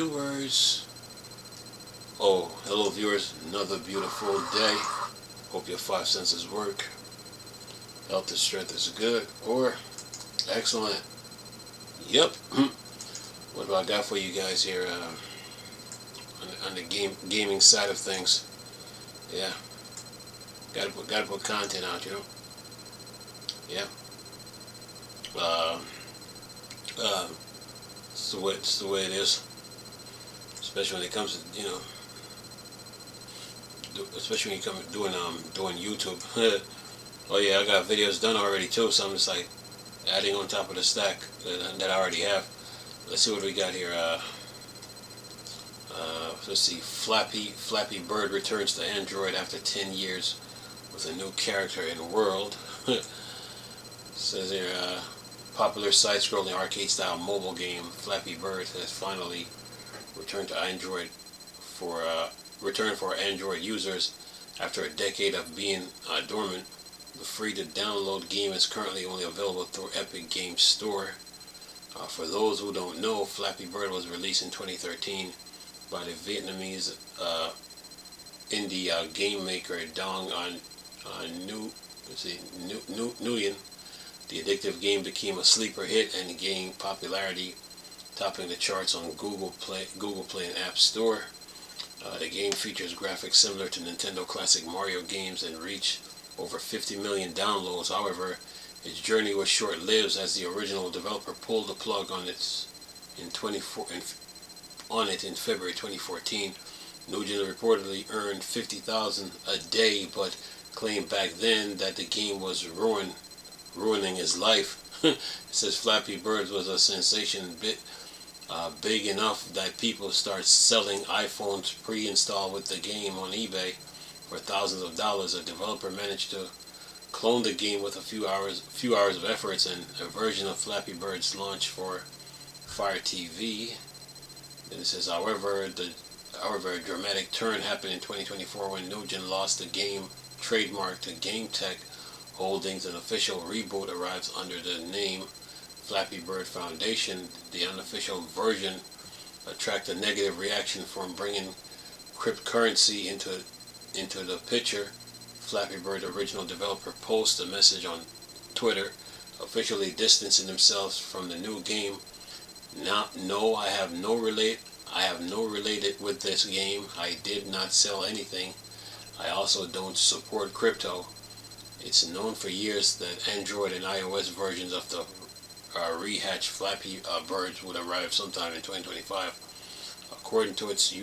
viewers. Oh, hello viewers. Another beautiful day. Hope your five senses work. Health and strength is good or excellent. Yep. What do I got for you guys here on the gaming side of things? Yeah. Gotta put content out, you know. Yeah. It's the way it is. Especially when it comes to, you know, especially when you come doing YouTube. Oh yeah, I got videos done already too, so I'm just like adding on top of the stack that I already have. Let's see what we got here. Let's see. Flappy Bird returns to Android after 10 years with a new character and world. Says here, popular side-scrolling arcade-style mobile game Flappy Bird has finally returned to Android for Android users after a decade of being dormant. The free-to-download game is currently only available through Epic Games Store. For those who don't know, Flappy Bird was released in 2013 by the Vietnamese indie game maker Dong Nguyen. The addictive game became a sleeper hit and gained popularity, topping the charts on Google Play and App Store. The game features graphics similar to Nintendo classic Mario games and reached over 50 million downloads. However, its journey was short-lived as the original developer pulled the plug on it in February 2014. Nugent reportedly earned $50,000 a day, but claimed back then that the game was ruining his life. It says Flappy Bird was a sensation big enough that people start selling iPhones pre-installed with the game on eBay for thousands of dollars. A developer managed to clone the game with a few hours of efforts, and a version of Flappy Bird's launch for Fire TV. Then it says, however, a dramatic turn happened in 2024 when Nugent lost the game trademark to GameTech Holdings. An official reboot arrives under the name Flappy Bird Foundation. The unofficial version attracted a negative reaction from bringing cryptocurrency into the picture. Flappy Bird original developer posted a message on Twitter, officially distancing themselves from the new game. No, I have no related with this game. I did not sell anything. I also don't support crypto. It's known for years that Android and iOS versions of the rehatched Flappy Birds would arrive sometime in 2025. According to its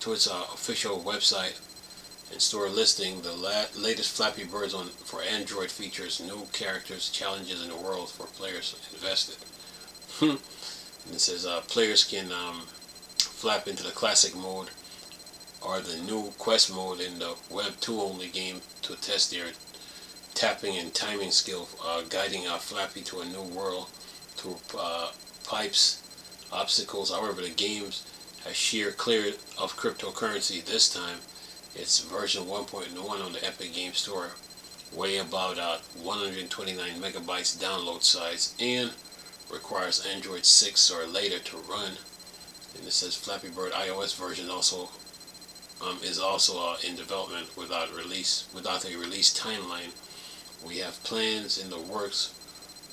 official website and store listing, the latest Flappy Birds for Android features new characters, challenges in the world for players invested. And it says players can flap into the classic mode or the new quest mode in the Web 2 only game to test their tapping and timing skill, guiding Flappy to a new world through pipes, obstacles. However, the game has sheer clear of cryptocurrency this time. It's version 1.1 on the Epic Games Store, weigh about 129 megabytes download size, and requires Android 6 or later to run. And it says Flappy Bird iOS version is also in development without a release timeline. We have plans in the works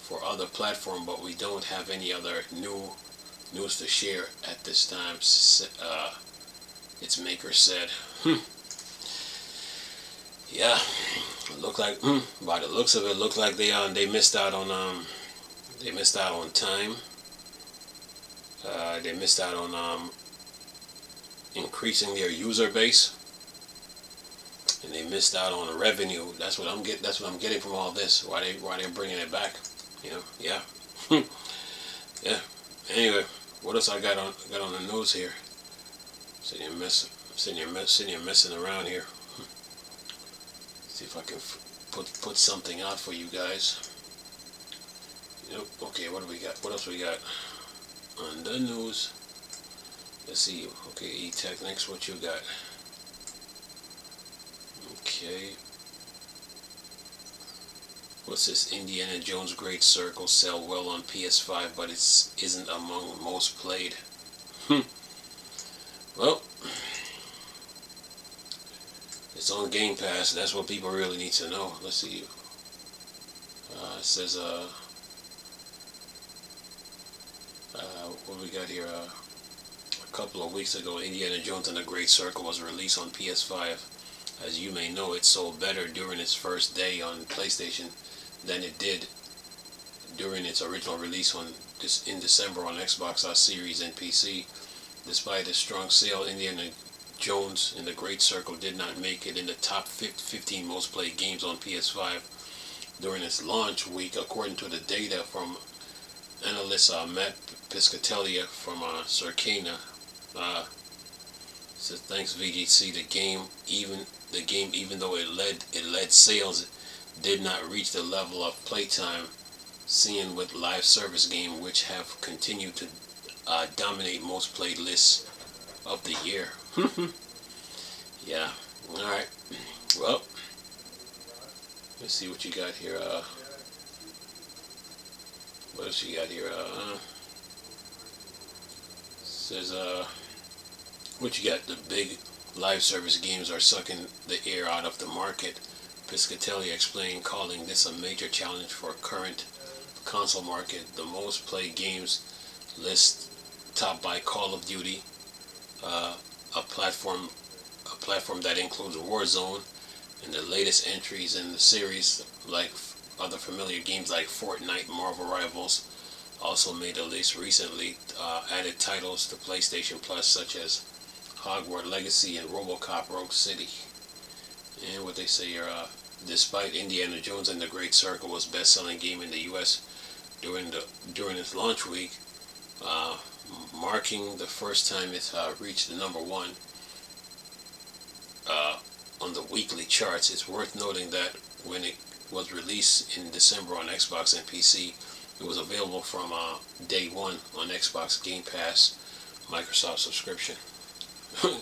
for other platforms, but we don't have any other news to share at this time, its maker said. Yeah, look like by the looks of it, look like they missed out on time. They missed out on increasing their user base, and they missed out on revenue. That's what I'm getting from all this. Why they're bringing it back? You know? Yeah. Yeah. Anyway, what else I got on the news here? Sitting here messing around here. See if I can put something out for you guys. Nope. Okay, what do we got? What else we got on the news? Let's see. Okay, E-Tech, next, what you got? Okay. What's this? Indiana Jones Great Circle sell well on PS5, but it isn't among most played. Well, it's on Game Pass. That's what people really need to know. Let's see. It says, what we got here? A couple of weeks ago, Indiana Jones and the Great Circle was released on PS5. As you may know, it sold better during its first day on PlayStation than it did during its original release in December on Xbox Series and PC. Despite a strong sale, Indiana Jones and the Great Circle did not make it in the top 15 most played games on PS5 during its launch week, according to the data from analyst Matt Piscatella from Circana. Says thanks VGC, the game even though it led sales, did not reach the level of playtime seen with live service games, which have continued to dominate most played lists of the year. Yeah. All right. Well, let's see what you got here. What else you got here? Says what you got? The big live service games are sucking the air out of the market. Piscatella explained, calling this a major challenge for current console market. The most played games list topped by Call of Duty, a platform that includes Warzone, and the latest entries in the series like other familiar games like Fortnite, Marvel Rivals also made the list recently. Added titles to PlayStation Plus such as Hogwarts Legacy and RoboCop Rogue City. And what they say here, despite Indiana Jones and the Great Circle was best-selling game in the U.S. during its launch week, marking the first time it reached the number one on the weekly charts. It's worth noting that when it was released in December on Xbox and PC, it was available from day one on Xbox Game Pass Microsoft subscription.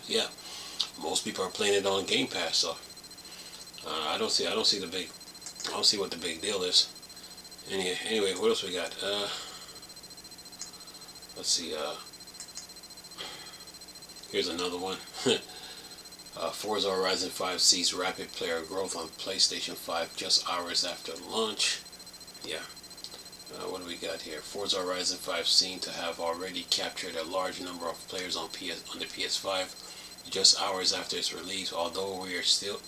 Yeah, most people are playing it on Game Pass, so I don't see what the big deal is. Anyway, what else we got? Let's see. Here's another one. Forza Horizon 5 sees rapid player growth on PlayStation 5 just hours after launch. Yeah. What do we got here? Forza Horizon 5 seen to have already captured a large number of players on the PS5 just hours after its release. Although we are still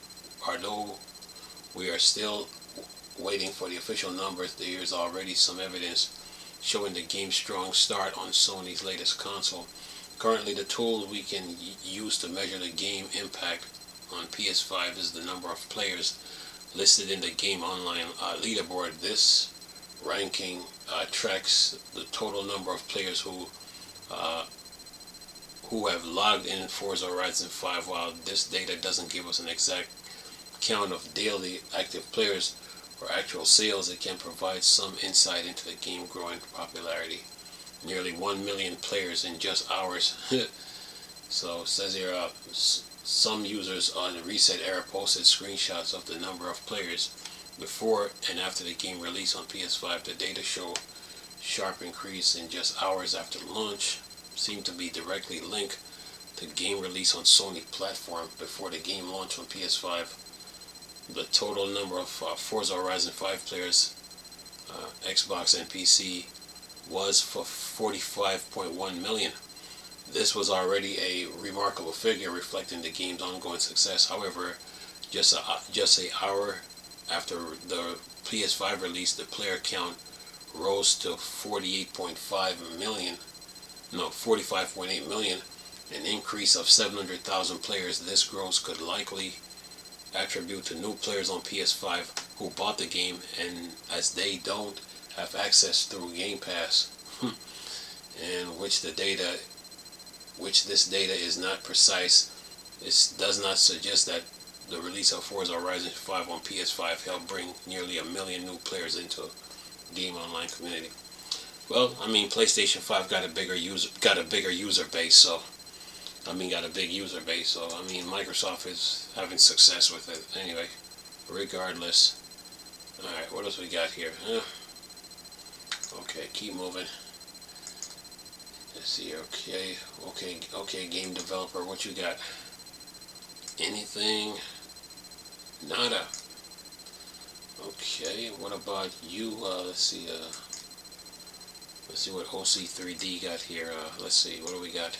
waiting for the official numbers, there is already some evidence showing the game's strong start on Sony's latest console. Currently, the tool we can use to measure the game impact on PS5 is the number of players listed in the game online leaderboard. This ranking tracks the total number of players who have logged in Forza Horizon 5. While this data doesn't give us an exact count of daily active players or actual sales, it can provide some insight into the game's growing popularity. Nearly 1 million players in just hours. So it says here, some users on the Reset Era posted screenshots of the number of players before and after the game release on PS5. The data show sharp increase in just hours after launch, seem to be directly linked to game release on Sony platform before the game launched on PS5. The total number of Forza Horizon 5 players, Xbox and PC, was for 45.1 million. This was already a remarkable figure reflecting the game's ongoing success. However, just an hour after the PS5 release, the player count rose to 45.8 million, an increase of 700,000 players. This growth could likely attribute to new players on PS5 who bought the game, and as they don't have access through Game Pass, and which this data is not precise. It does not suggest that the release of Forza Horizon 5 on PS5 helped bring nearly 1 million new players into the game online community. Well, I mean, PlayStation 5 got a big user base, so Microsoft is having success with it. Anyway, regardless. Alright, what else we got here? Okay, keep moving. Let's see. Okay. Game developer, what you got? Anything? Nada. Okay. What about you? Let's see. Let's see what OC3D got here. Let's see. What do we got?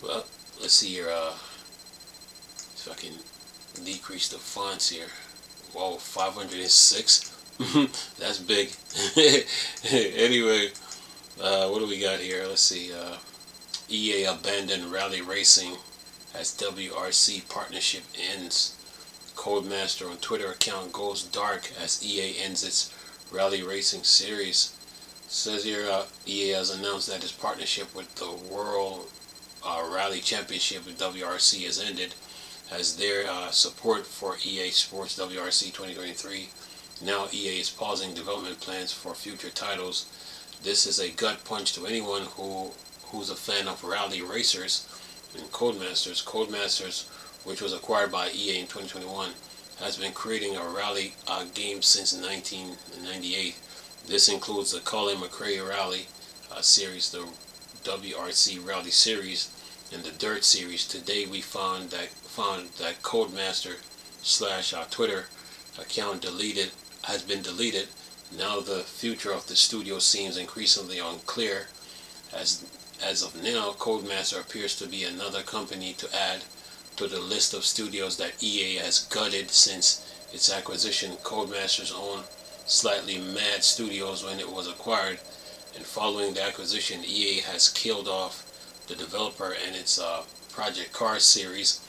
Well, let's see here. If I can decrease the fonts here. Whoa, 506. That's big. Anyway, what do we got here? Let's see. EA abandoned rally racing as WRC partnership ends. Codemaster on Twitter account goes dark as EA ends its rally racing series. Says here, EA has announced that its partnership with the World Rally Championship with WRC has ended, as their support for EA Sports WRC 2023. Now EA is pausing development plans for future titles. This is a gut punch to anyone who's a fan of rally racers and Codemasters. Codemasters, which was acquired by EA in 2021, has been creating a rally game since 1998. This includes the Colin McRae Rally series, the WRC Rally series, and the Dirt series. Today we found that Codemaster / Twitter account has been deleted. Now the future of the studio seems increasingly unclear. As of now, Codemaster appears to be another company to add to the list of studios that EA has gutted since its acquisition. Codemaster's own Slightly Mad Studios when it was acquired, and following the acquisition, EA has killed off the developer and its Project Cars series.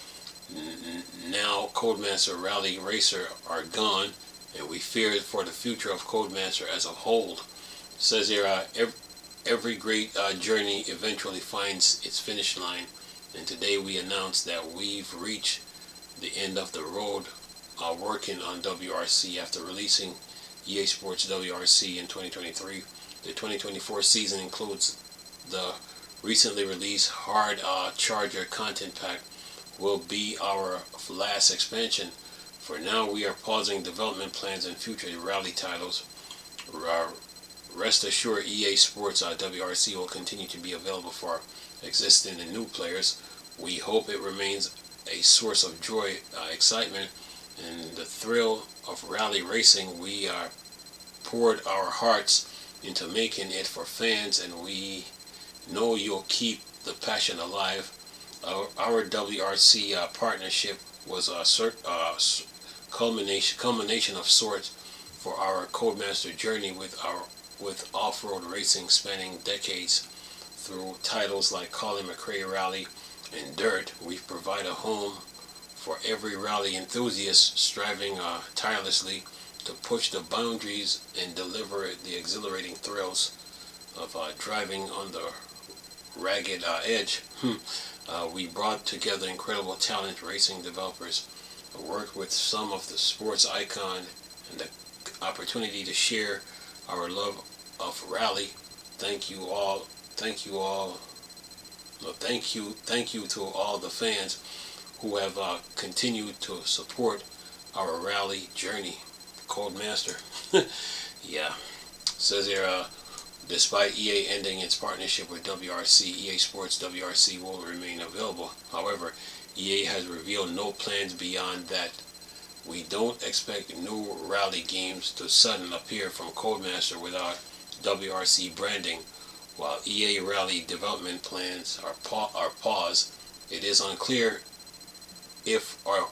Now Codemaster Rally Racer are gone, and we fear for the future of Codemaster as a whole. It says here, every great journey eventually finds its finish line, and today we announce that we've reached the end of the road working on WRC after releasing EA Sports WRC in 2023. The 2024 season includes the recently released Hard Charger content pack. Will be our last expansion. For now, we are pausing development plans and future rally titles. Rest assured, EA Sports WRC will continue to be available for existing and new players. We hope it remains a source of joy, excitement, and the thrill of rally racing. We poured our hearts into making it for fans, and we know you'll keep the passion alive. Our WRC partnership was a culmination of sorts for our Codemaster journey with off-road racing spanning decades. Through titles like Colin McRae Rally and Dirt, we provide a home for every rally enthusiast striving tirelessly to push the boundaries and deliver the exhilarating thrills of driving on the ragged edge. We brought together incredible talent racing developers, worked with some of the sports icon, and the opportunity to share our love of rally. Thank you to all the fans who have continued to support our rally journey. Codemaster. Yeah. Says here, despite EA ending its partnership with WRC, EA Sports WRC will remain available. However, EA has revealed no plans beyond that. We don't expect new rally games to suddenly appear from Codemaster without WRC branding. While EA rally development plans are paused, it is unclear if or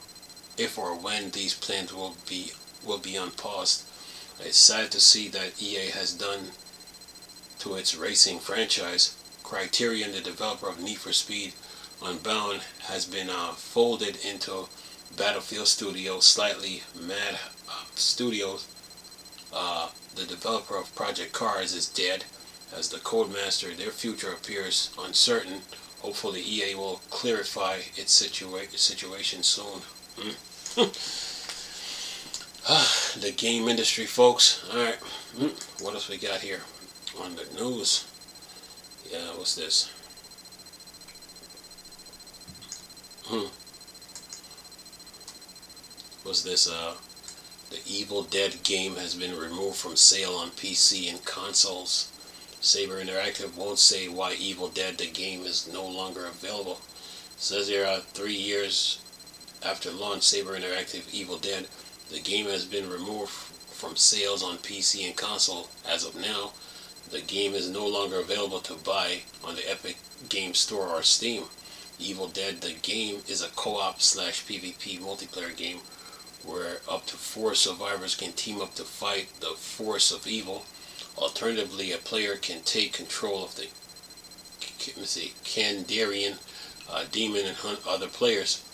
when these plans will be unpaused. It's sad to see that EA has done to its racing franchise. Criterion, the developer of Need for Speed Unbound, has been folded into Battlefield Studios. Slightly Mad Studios, the developer of Project Cars, is dead. As the Codemaster, their future appears uncertain. Hopefully EA will clarify its situation soon. The game industry, folks. Alright, what else we got here on the news? Yeah, what's this? What's this? The Evil Dead game has been removed from sale on PC and consoles. Saber Interactive won't say why Evil Dead the game is no longer available. It says here 3 years after launch, Saber Interactive Evil Dead, the game has been removed from sales on PC and console. As of now, the game is no longer available to buy on the Epic Game Store or Steam. Evil Dead the game is a co-op / PvP multiplayer game where up to 4 survivors can team up to fight the force of evil. Alternatively, a player can take control of the Kandarian demon and hunt other players.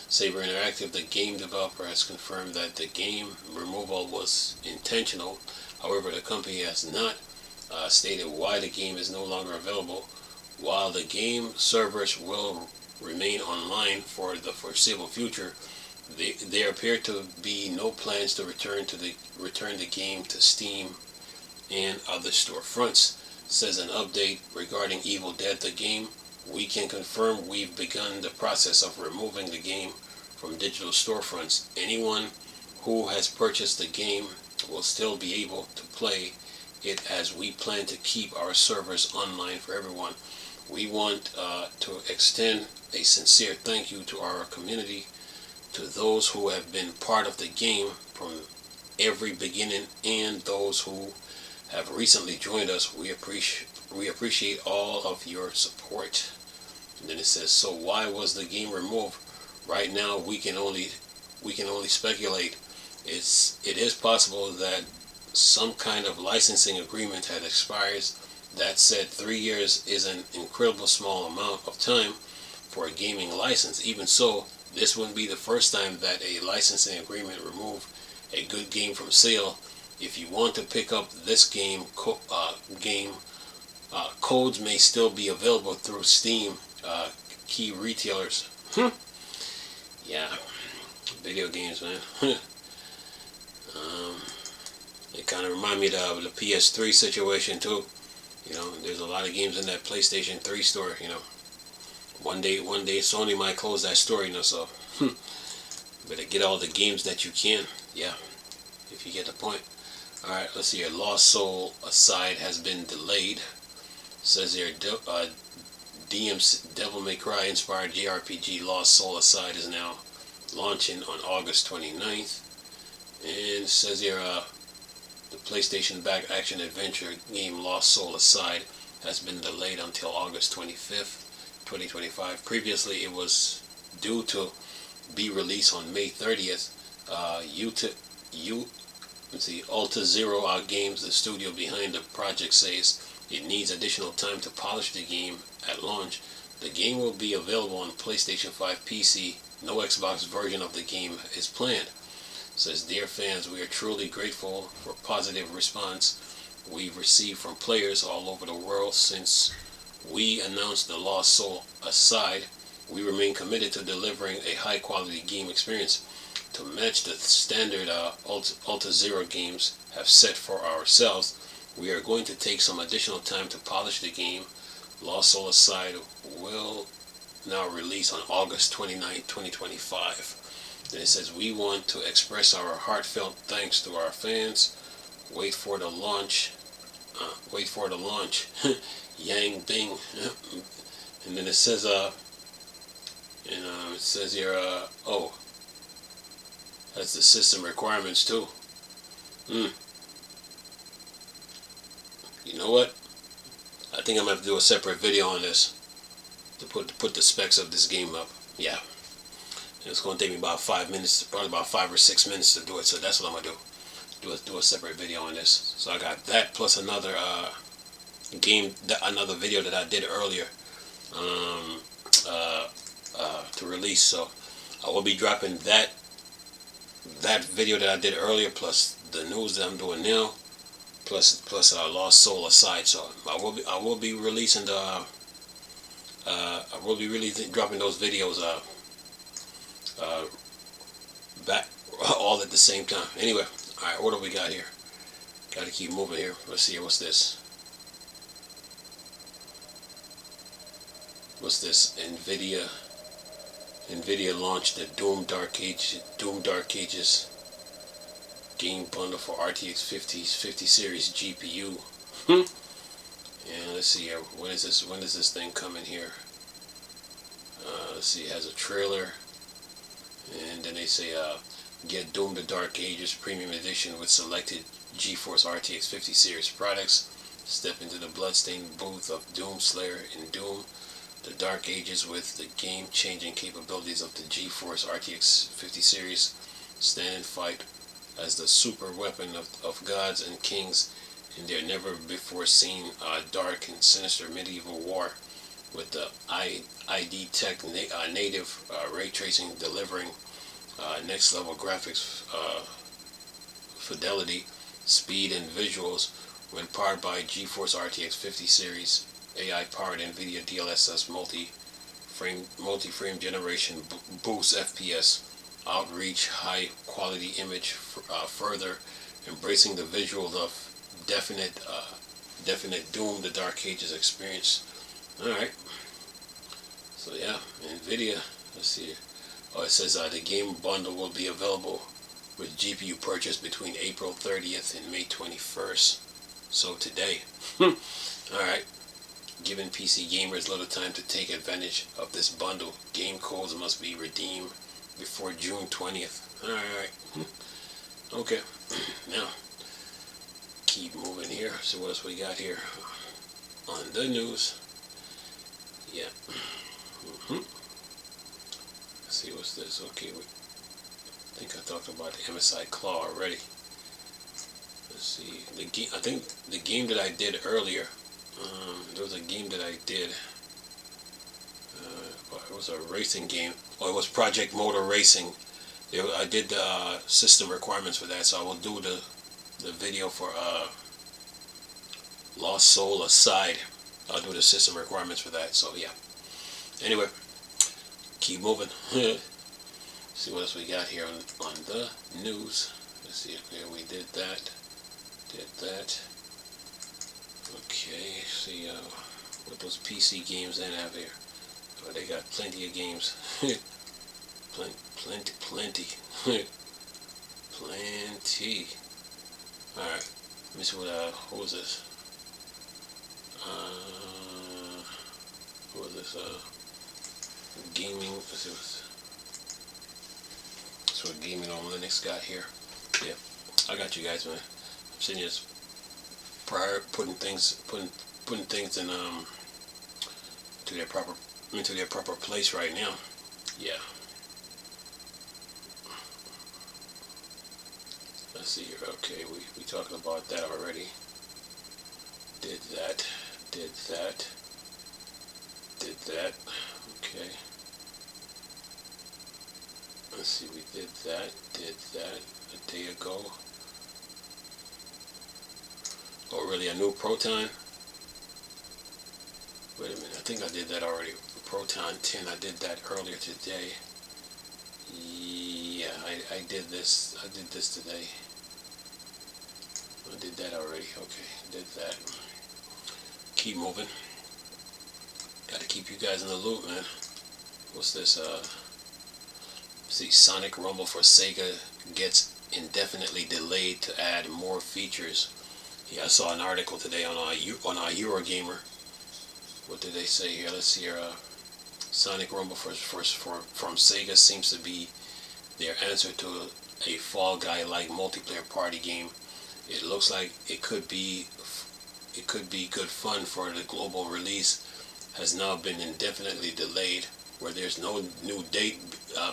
Saber Interactive, the game developer, has confirmed that the game removal was intentional. However, the company has not stated why the game is no longer available. While the game servers will remain online for the foreseeable future, there appear to be no plans to return the game to Steam and other storefronts. Says an update regarding Evil Dead the game. We can confirm we've begun the process of removing the game from digital storefronts. Anyone who has purchased the game will still be able to play it, as we plan to keep our servers online for everyone. We want to extend a sincere thank you to our community, to those who have been part of the game from every beginning, and those who have recently joined us. We appreciate all of your support. And then it says, so why was the game removed? Right now we can only speculate. It is possible that some kind of licensing agreement had expired. That said, 3 years is an incredible small amount of time for a gaming license. Even so, this wouldn't be the first time that a licensing agreement removed a good game from sale. If you want to pick up this game, codes may still be available through Steam, key retailers. Yeah, video games, man. It kind of remind me of the PS3 situation too. You know, there's a lot of games in that PlayStation 3 store. You know, one day Sony might close that store. You know, so better get all the games that you can. Yeah, if you get the point. All right, let's see here. Lost Soul Aside has been delayed. Says here, DMC Devil May Cry inspired JRPG Lost Soul Aside is now launching on August 29th. And it says here, the PlayStation backed action adventure game Lost Soul Aside has been delayed until August 25th, 2025. Previously, it was due to be released on May 30th. Alta Zero Games, the studio behind the project, says it needs additional time to polish the game at launch. The game will be available on PlayStation 5 PC. No Xbox version of the game is planned. Says, dear fans, we are truly grateful for positive response we've received from players all over the world since we announced the Lost Soul Aside. We remain committed to delivering a high quality game experience to match the standard Alta Zero games have set for ourselves. We are going to take some additional time to polish the game. Lost Soul Aside will now release on August 29, 2025. Then it says, we want to express our heartfelt thanks to our fans. Wait for the launch. Yang Bing. And then it says, it says here, oh, that's the system requirements too. You know what? I think I'm gonna have to do a separate video on this to put the specs of this game up. Yeah. It's going to take me about 5 minutes, probably about 5 or 6 minutes to do it. So that's what I'm going to do a separate video on this. So I got that plus another another video that I did earlier to release. So I will be dropping that video that I did earlier plus the news that I'm doing now, plus Lost Soul Aside. So I will be releasing dropping those videos back all at the same time. Anyway, alright, what do we got here? Gotta keep moving here. Let's see here, what's this? What's this? Nvidia launched the Doom Dark Ages game bundle for RTX 50 series GPU. And let's see here, when does this thing come in here? Let's see, it has a trailer, and then they say get Doom the Dark Ages Premium Edition with selected GeForce RTX 50 series products. Step into the bloodstained booth of Doomslayer in Doom the Dark Ages with the game-changing capabilities of the GeForce RTX 50 series. Stand and fight as the super weapon of gods and kings in their never-before-seen dark and sinister medieval war, with the ID Tech native ray tracing delivering next-level graphics fidelity, speed, and visuals when powered by GeForce RTX 50 series AI-powered NVIDIA DLSS multi-frame generation boosts FPS, outreach high-quality image further, embracing the visual of definite Doom the Dark Ages experience. Alright, so yeah, NVIDIA, let's see. Oh, it says the game bundle will be available with GPU purchase between April 30th and May 21st. So today. Alright, giving PC gamers little time to take advantage of this bundle. Game codes must be redeemed before June 20th. Alright, okay, now keep moving here. So what else we got here on the news? Yeah. Let's see, what's this? Okay, I think I talked about the MSI Claw already. Let's see, the game. I think the game that I did earlier. There was a game that I did. It was a racing game. Oh, it was Project Motor Racing. I did the system requirements for that, so I will do the video for Lost Soul Aside. I'll do the system requirements for that. So yeah. Anyway, keep moving. See what else we got here on the news. Let's see. Okay, we did that. Okay, see what those PC games they have here. Oh, they got plenty of games. plenty. Plenty. Alright, let me see what was this? What was this? Gaming, let's see that's what Gaming on Linux got here. Yeah, I got you guys, man. I'm sitting here prior putting things in into their proper place right now. Yeah. Let's see here. Okay, we talking about that already. Did that. Okay. Let's see, we did that a day ago. Oh, really? A new Proton? Wait a minute, I think I did that already. Proton 10, I did that earlier today. Yeah, I did this today. I did that already. Okay, did that. Keep moving. Gotta keep you guys in the loop, man. What's this? See, Sonic Rumble for Sega gets indefinitely delayed to add more features. Yeah, I saw an article today on our Eurogamer. What did they say here? Let's see here. Sonic Rumble from Sega seems to be their answer to a Fall Guy-like multiplayer party game. It looks like it could be good fun for the global release. Has now been indefinitely delayed, where there's no new date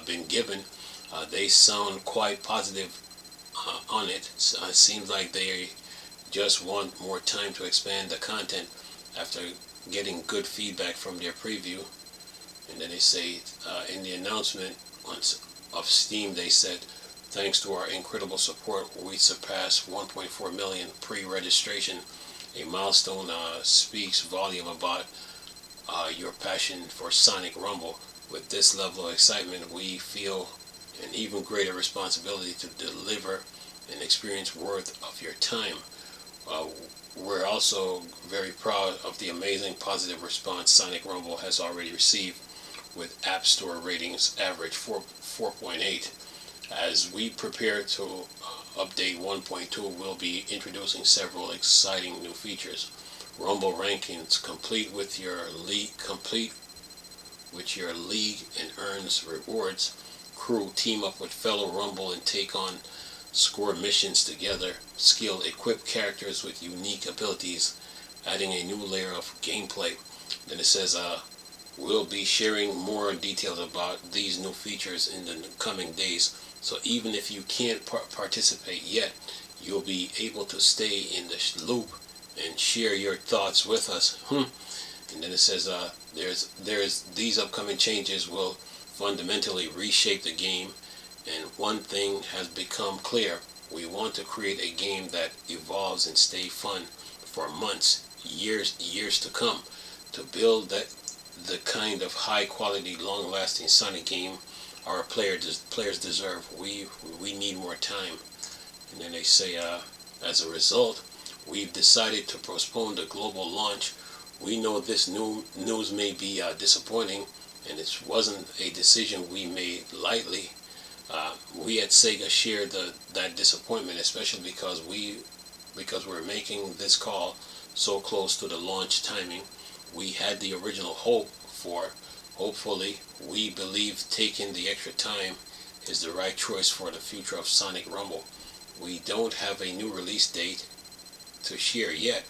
been given. They sound quite positive on it. It seems like they just want more time to expand the content after getting good feedback from their preview. And then they say in the announcement of Steam, they said, thanks to our incredible support, we surpassed 1.4 million pre-registration. A milestone speaks volume about your passion for Sonic Rumble. With this level of excitement, we feel an even greater responsibility to deliver an experience worth of your time. We're also very proud of the amazing positive response Sonic Rumble has already received, with App Store ratings average 4.8. As we prepare to Update 1.2 will be introducing several exciting new features. Rumble rankings complete with your league and earns rewards. Crew team up with fellow Rumble and take on score missions together. Skill equipped characters with unique abilities, adding a new layer of gameplay. Then it says we'll be sharing more details about these new features in the coming days. So even if you can't participate yet, you'll be able to stay in the loop and share your thoughts with us. And then it says there's these upcoming changes will fundamentally reshape the game, and one thing has become clear: we want to create a game that evolves and stay fun for months, years to come. To build the kind of high quality, long lasting Sonic game our players deserve, we need more time. And then they say as a result, we've decided to postpone the global launch. We know this news may be disappointing, and it wasn't a decision we made lightly. We at Sega shared that disappointment, especially because we're making this call so close to the launch timing. We had the original hope for. Hopefully, we believe taking the extra time is the right choice for the future of Sonic Rumble. We don't have a new release date to share yet,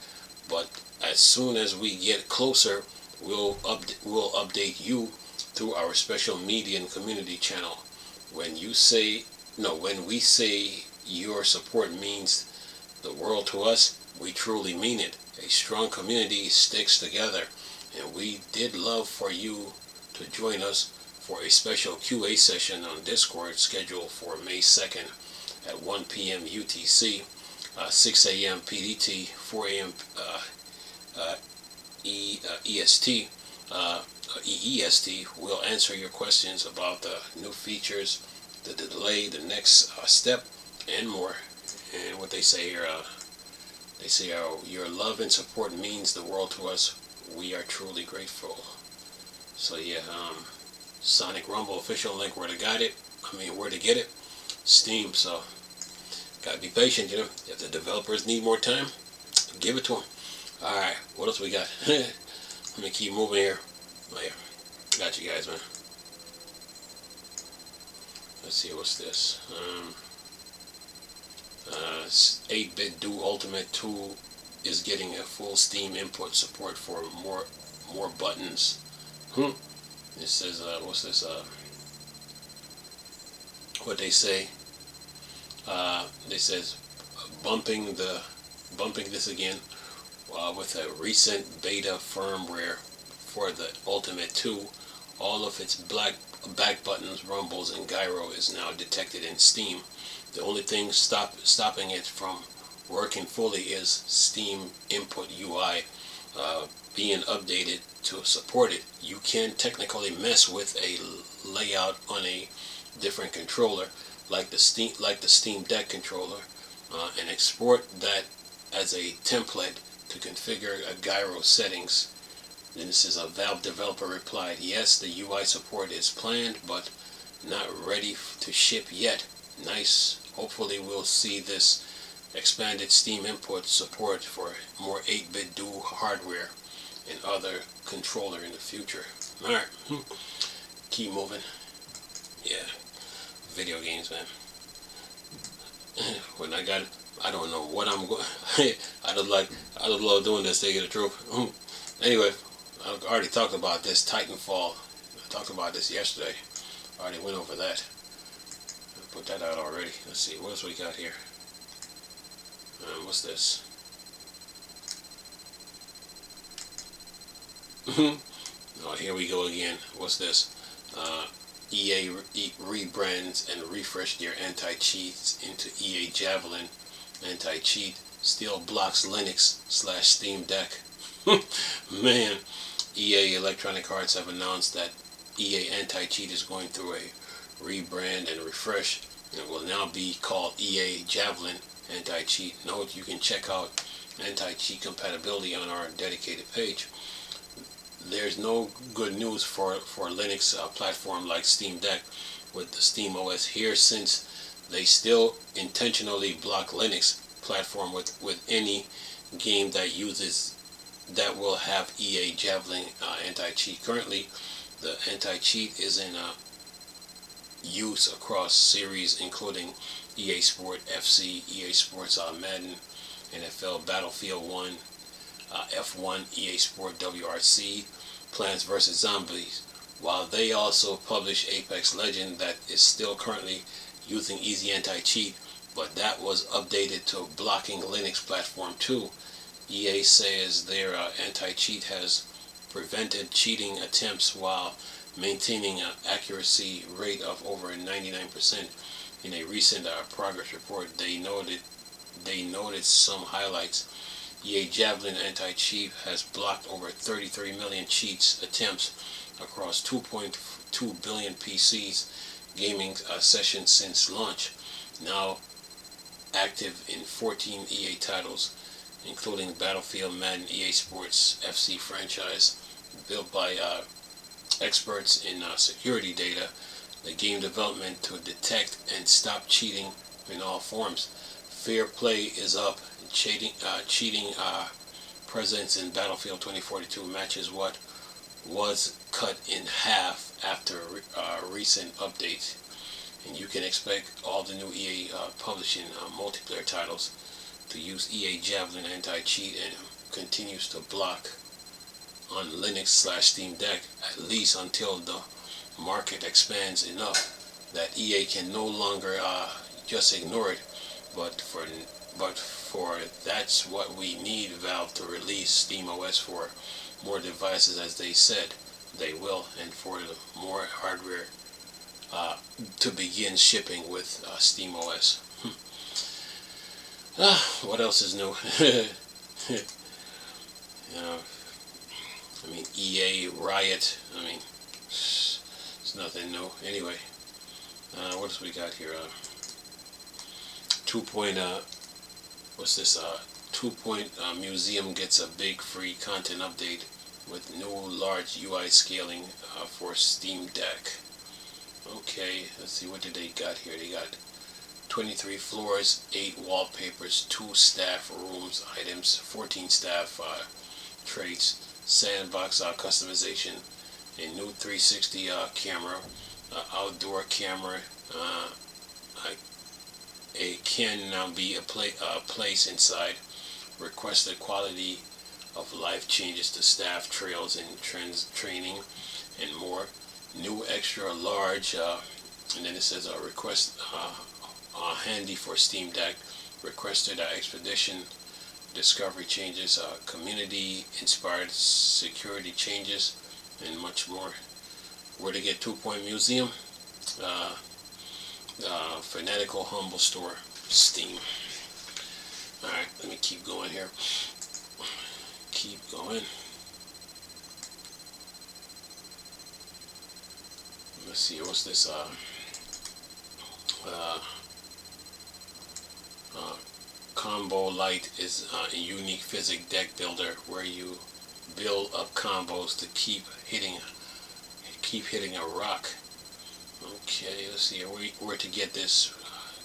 but as soon as we get closer, we'll update you through our special media and community channel. When we say your support means the world to us, we truly mean it. A strong community sticks together, and we did love for you to join us for a special QA session on Discord scheduled for May 2nd at 1 p.m. UTC, 6 a.m. PDT, 4 a.m. EST. EEST will answer your questions about the new features, the delay, the next step, and more. And what they say here, your love and support means the world to us. We are truly grateful. So yeah, Sonic Rumble official link where to get it. Steam. So gotta be patient, If the developers need more time, give it to them. All right, what else we got? Let me keep moving here. Oh yeah, got you guys, man. Let's see, what's this? 8-bit Do Ultimate 2 is getting a full Steam input support for more buttons. It says, what's this? What they say? They says bumping this again with a recent beta firmware for the Ultimate 2. All of its back buttons, rumbles, and gyro is now detected in Steam. The only thing stopping it from working fully is Steam Input UI being updated to support it. You can technically mess with a layout on a different controller, like the Steam Deck controller, and export that as a template to configure a gyro settings. Then this is a Valve developer replied, yes, the UI support is planned, but not ready to ship yet. Nice. Hopefully we'll see this expanded Steam input support for more 8-bit Do hardware and other controller in the future. Alright. Keep moving. Yeah. Video games, man. When I don't know what I'm going. I just love doing this. They get the truth. Anyway, I already talked about this Titanfall. I talked about this yesterday. I already went over that. I put that out already. Let's see what else we got here. What's this? Oh, here we go again. What's this? EA rebrands and refreshed their anti-cheats into EA Javelin anti-cheat. Still blocks Linux/Steam Deck. Man, EA Electronic Arts have announced that EA anti-cheat is going through a rebrand and refresh, and it will now be called EA Javelin anti-cheat. Note you can check out anti-cheat compatibility on our dedicated page. There's no good news for Linux platform like Steam Deck with the Steam OS here, since they still intentionally block Linux platform with any game that will have EA Javelin anti-cheat. Currently, the anti-cheat is in use across series including EA Sport FC, EA Sports Madden, NFL Battlefield 1, F1, EA Sport WRC, Plants vs. Zombies, while they also publish Apex Legend that is still currently using Easy Anti-Cheat, but that was updated to blocking Linux platform too. EA says their anti-cheat has prevented cheating attempts while maintaining an accuracy rate of over 99%. In a recent progress report, they noted some highlights. EA Javelin anti-cheat has blocked over 33 million cheats attempts across 2.2 billion PCs gaming sessions since launch. Now active in 14 EA titles, including Battlefield, Madden, EA Sports FC franchise, built by experts in security data, the game development to detect and stop cheating in all forms. Fair play is up. Cheating presence in Battlefield 2042 matches what was cut in half after recent updates, and you can expect all the new EA publishing multiplayer titles to use EA Javelin anti-cheat, and continues to block on Linux/Steam Deck, at least until the market expands enough that EA can no longer just ignore it. But for that's what we need Valve to release SteamOS for more devices, as they said they will, and for the more hardware to begin shipping with SteamOS. What else is new? I mean, EA Riot. I mean, it's nothing new. Anyway, what else we got here? 2 Museum gets a big free content update with new large UI scaling for Steam Deck. Okay, let's see, what did they got here? They got 23 floors, 8 wallpapers, 2 staff rooms items, 14 staff traits, sandbox customization, a new 360 camera, outdoor camera, it can now be a place inside, requested quality of life changes to staff trails and training, and more. New extra large, and then it says request handy for Steam Deck, requested expedition discovery changes, community inspired security changes, and much more. Where to get 2 Museum? Fanatical Humble Store, Steam. Alright, let me keep going here. Keep going. Let's see, what's this? Combo Light is a unique physics deck builder where you build up combos to keep hitting a rock. Okay, let's see where to get this.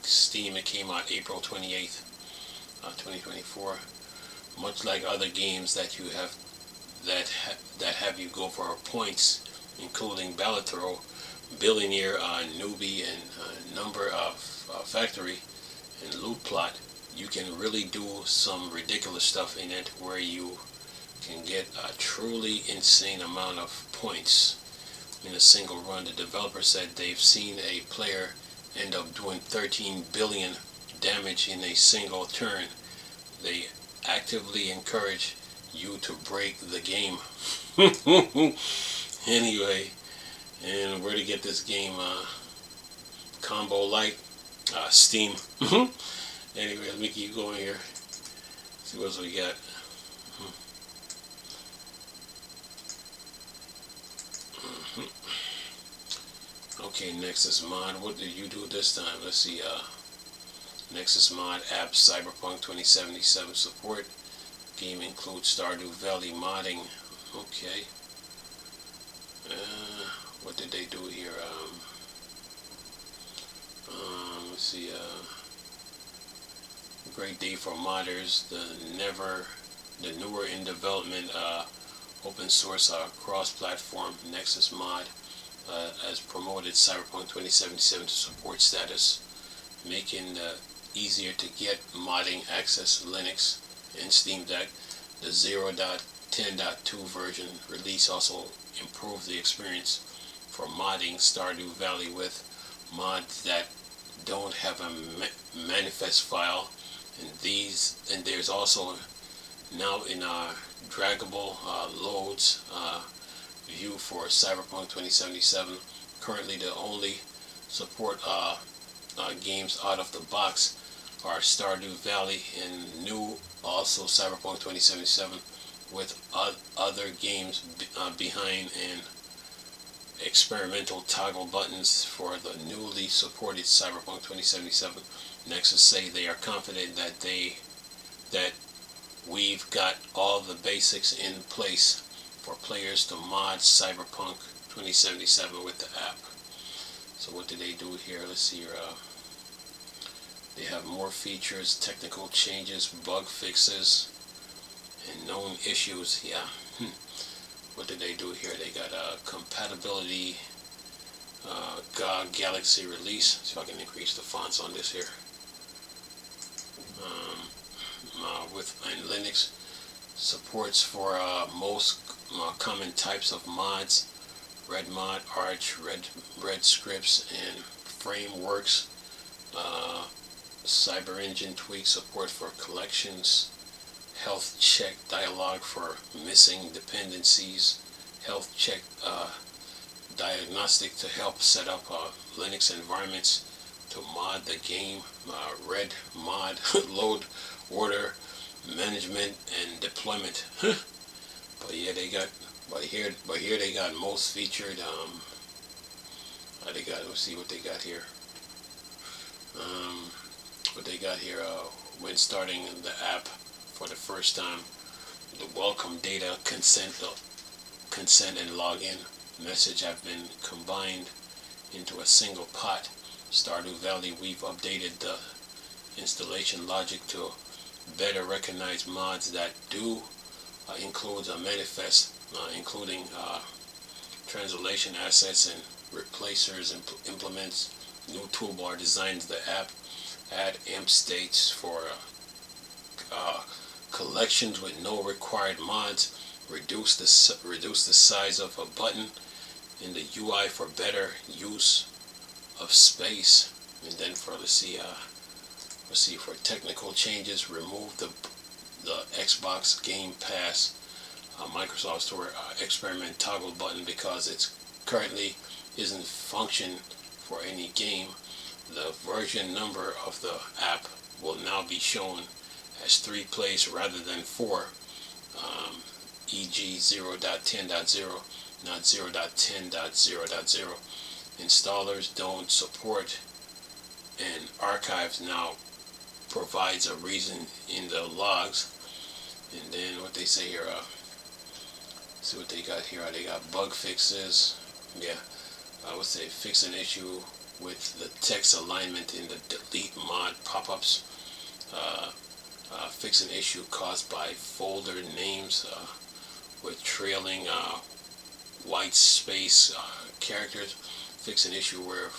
Steam, it came out April 28th, 2024. Much like other games that you have that have you go for points, including Balatro, Billionaire, Newbie, and Number of Factory, and Loot Plot, you can really do some ridiculous stuff in it where you can get a truly insane amount of points in a single run. The developer said they've seen a player end up doing 13 billion damage in a single turn. They actively encourage you to break the game. Anyway, and where to get this game? Combo Light, Steam. Anyway, let me keep going here. See what else we got. Okay, Nexus Mod. What did you do this time? Let's see. Nexus Mod app Cyberpunk 2077 support. Game includes Stardew Valley modding. Okay. What did they do here? Let's see. Great day for modders. The newer in development open source cross-platform Nexus mod has promoted Cyberpunk 2077 to support status, making easier to get modding access Linux and Steam Deck. The 0.10.2 version release also improved the experience for modding Stardew Valley with mods that don't have a manifest file, and there's also now in draggable loads view for Cyberpunk 2077. Currently the only support games out of the box are Stardew Valley and new also Cyberpunk 2077, with other games behind and experimental toggle buttons for the newly supported Cyberpunk 2077. Nexus say they are confident that we've got all the basics in place for players to mod Cyberpunk 2077 with the app. So what did they do here? Let's see here. They have more features, technical changes, bug fixes, and known issues. Yeah. What did they do here? They got a compatibility GOG Galaxy release. See if I can increase the fonts on this here. With Linux, supports for most common types of mods: Red Mod, Arch, Red Scripts, and frameworks. Cyber Engine tweak support for collections. Health check dialog for missing dependencies. Health check diagnostic to help set up Linux environments to mod the game. Red mod load order management and deployment. But yeah, they got here they got most featured. They got, let's see what they got here. What they got here when starting the app for the first time, the welcome data consent and login message have been combined into a single pot. Stardew Valley, we've updated the installation logic to better recognize mods that do include a manifest, including translation assets and replacers and implements. New toolbar designs the app. Add imp states for collections with no required mods. Reduce the size of a button in the UI for better use of space. And then for let's see for technical changes, remove the Xbox Game Pass Microsoft Store experiment toggle button because it's currently isn't function for any game. The version number of the app will now be shown as 3 plays rather than 4, e.g. 0.10.0, not 0.10.0.0. Installers don't support and archives now provides a reason in the logs. And then what they say here, see what they got here. They got bug fixes. Yeah, I would say fix an issue with the text alignment in the delete mod pop-ups. Fix an issue caused by folder names with trailing white space characters. Fix an issue where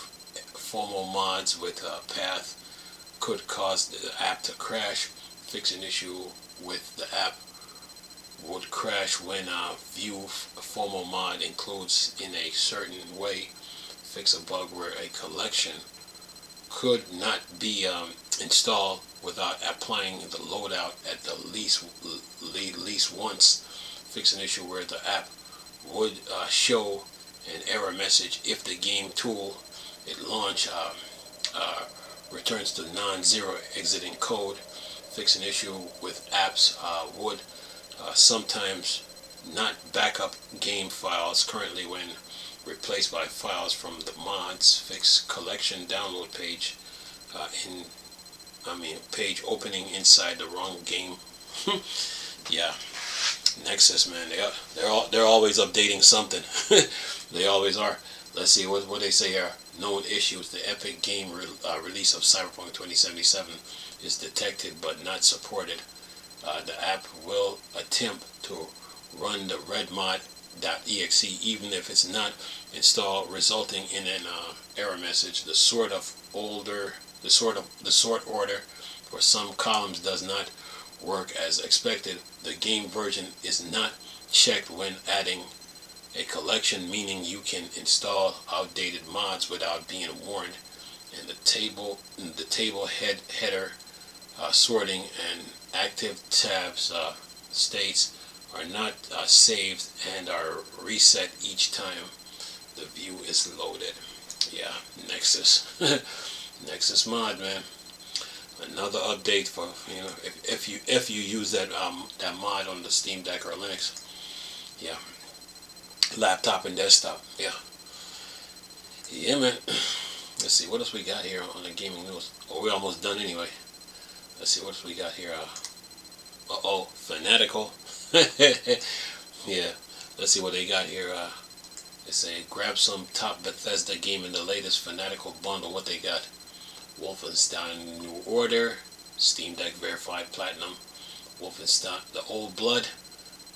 formal mods with path could cause the app to crash. Fix an issue with the app would crash when view formal mod includes in a certain way. Fix a bug where a collection could not be installed without applying the loadout at the least once. Fix an issue where the app would show an error message if the game tool it launch returns to non-zero exiting code. Fix an issue with apps would sometimes not backup game files currently when replaced by files from the mods. Fix collection download page page opening inside the wrong game. Yeah, Nexus, man, they're always updating something. They always are. Let's see what they say here. known issues. The Epic game release of Cyberpunk 2077 is detected but not supported. The app will attempt to run the redmod.exe even if it's not installed, resulting in an error message. The sort order for some columns does not work as expected. The game version is not checked when adding a collection, meaning you can install outdated mods without being warned. And the table header sorting and active tabs states are not saved and are reset each time the view is loaded. Yeah, Nexus. Nexus mod, man. Another update for, you know, if you use that that mod on the Steam Deck or Linux. Yeah. Laptop and desktop. Yeah. Yeah, man. Let's see what else we got here on the gaming news. Oh, we're almost done anyway. Let's see what else we got here. Uh-oh, Fanatical. Yeah. Let's see what they got here. They say grab some top Bethesda game in the latest Fanatical bundle. What they got? Wolfenstein New Order, Steam Deck Verified Platinum, Wolfenstein The Old Blood,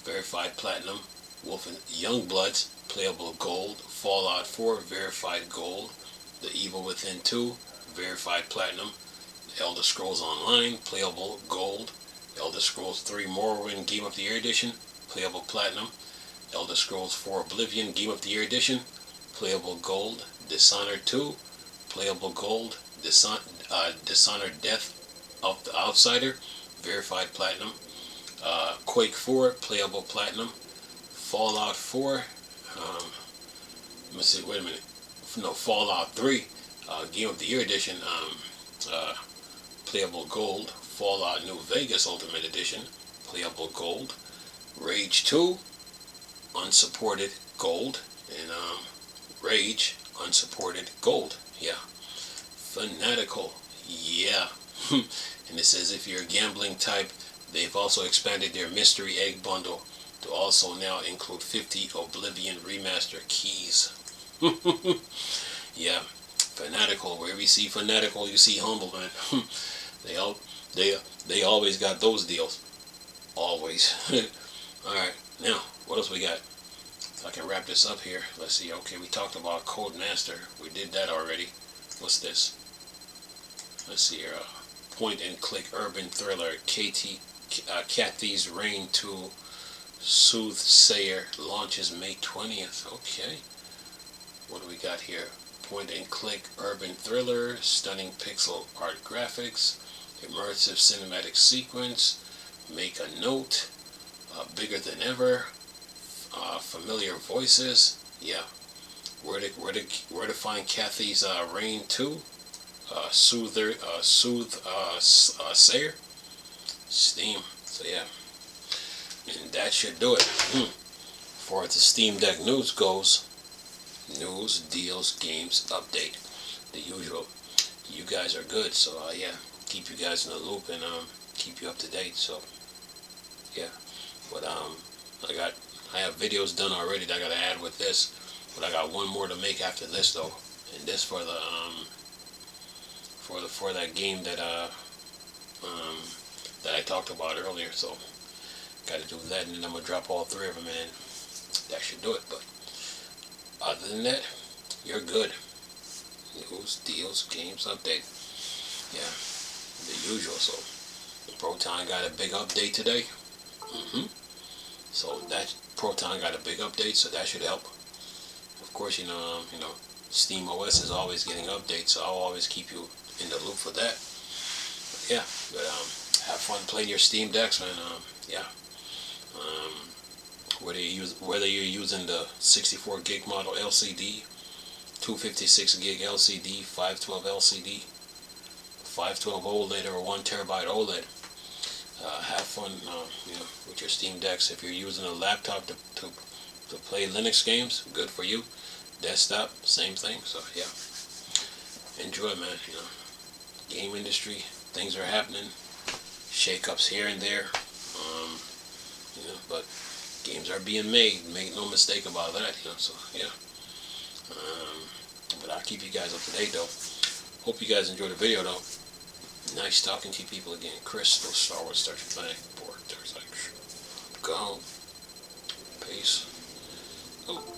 Verified Platinum, Youngbloods, Playable Gold, Fallout 4, Verified Gold, The Evil Within 2, Verified Platinum, The Elder Scrolls Online, Playable Gold, Elder Scrolls 3 Morrowind Game of the Year Edition, Playable Platinum, Elder Scrolls 4 Oblivion Game of the Year Edition, Playable Gold, Dishonored 2, Playable Gold, Dishonored Death of the Outsider, Verified Platinum, Quake 4, Playable Platinum, Fallout 4, let me see, wait a minute, no, Fallout 3, Game of the Year Edition, Playable Gold, Fallout New Vegas Ultimate Edition, Playable Gold, Rage 2, Unsupported Gold, and Rage Unsupported Gold. Yeah. Fanatical. Yeah. And it says if you're a gambling type, they've also expanded their mystery egg bundle to also now include 50 Oblivion remaster keys. Yeah. Fanatical. Wherever you see Fanatical, you see Humble, man. They always got those deals. Always. Alright, now what else we got? If I can wrap this up here. Let's see. Okay, we talked about Codemaster. We did that already. What's this? Let's see here. Point and click urban thriller. Kathy's Reign 2 Soothsayer launches May 20th. Okay. What do we got here? Point and click urban thriller. Stunning pixel art graphics. Immersive cinematic sequence. Make a note. Bigger than ever. Familiar voices. Yeah. Where to find Kathy's Reign 2? Soothsayer. Steam. So yeah. And that should do it. As far as the Steam Deck news goes, news, deals, games, update. The usual. You guys are good, so yeah. Keep you guys in the loop and keep you up to date. So yeah. But I have videos done already that I gotta add with this. But I got one more to make after this though. And this for the for that game that that I talked about earlier. So gotta do that, and then I'm gonna drop all three of them, and that should do it. But other than that, you're good. News, deals, games, update. Yeah, the usual. So Proton got a big update today. So that Proton got a big update, so that should help. Of course, you know, Steam OS is always getting updates, so I'll always keep you in the loop for that. But yeah, but have fun playing your Steam Decks, man. Yeah. Whether you're using the 64 gig model LCD, 256 gig LCD, 512 LCD, 512 OLED, or 1 terabyte OLED. Have fun, with your Steam Decks. If you're using a laptop to play Linux games, good for you. Desktop, same thing. So yeah, enjoy, man. Game industry, things are happening, shake-ups here and there. But games are being made. Make no mistake about that. So yeah. But I'll keep you guys up to date though. Hope you guys enjoyed the video though. Nice talking to you people again. Chris, no Star Wars Star Trek Bang. There's like, go home. Peace. Oh.